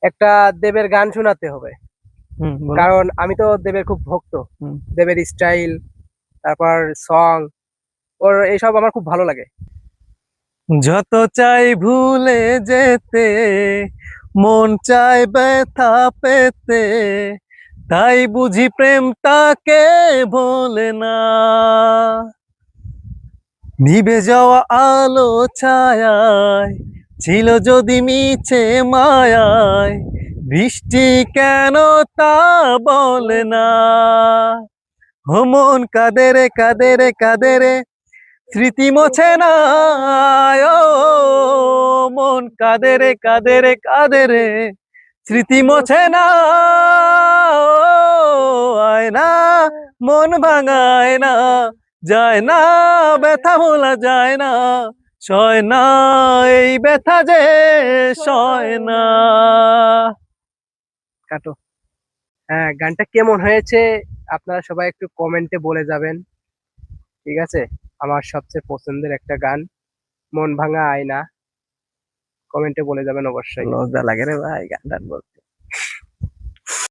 একটা দেবের গান শোনাতে হবে, বলো। কারণ আমি তো দেবের খুব ভক্ত। হুম। দেবের স্টাইল, তারপর সং, ওর এইসব আমার খুব ভালো লাগে। যত চাই ভুলে যেতে, মন চায় ব্যথা পেতে, তাই বুঝি প্রেম তাকে ভোলে না। নিভে যাওয়া আলো ছায়ায় ছিল যদি মিছে মায়ায়, বৃষ্টি কেন তা বলে না। ও মন কাঁদে রে কাঁদে রে কাঁদে রে, স্মৃতি মোছে না। ও মন কাঁদে রে কাঁদে রে কাঁদে রে, স্মৃতি মোছে না। ও আয়না, মন ভাঙায় না, যায় না, ব্যথা ভোলা যায় না, সয় না এই ব্যথা যে সয় না। কাটো। হ্যাঁ, গানটা কেমন হয়েছে আপনারা সবাই একটু কমেন্টে বলে যাবেন, ঠিক আছে? আমার সবচেয়ে পছন্দের একটা গান, মন ভাঙা আয়না, কমেন্টে বলে যাবেন অবশ্যই। লজ্জা লাগে রে ভাই গানটা বলতে।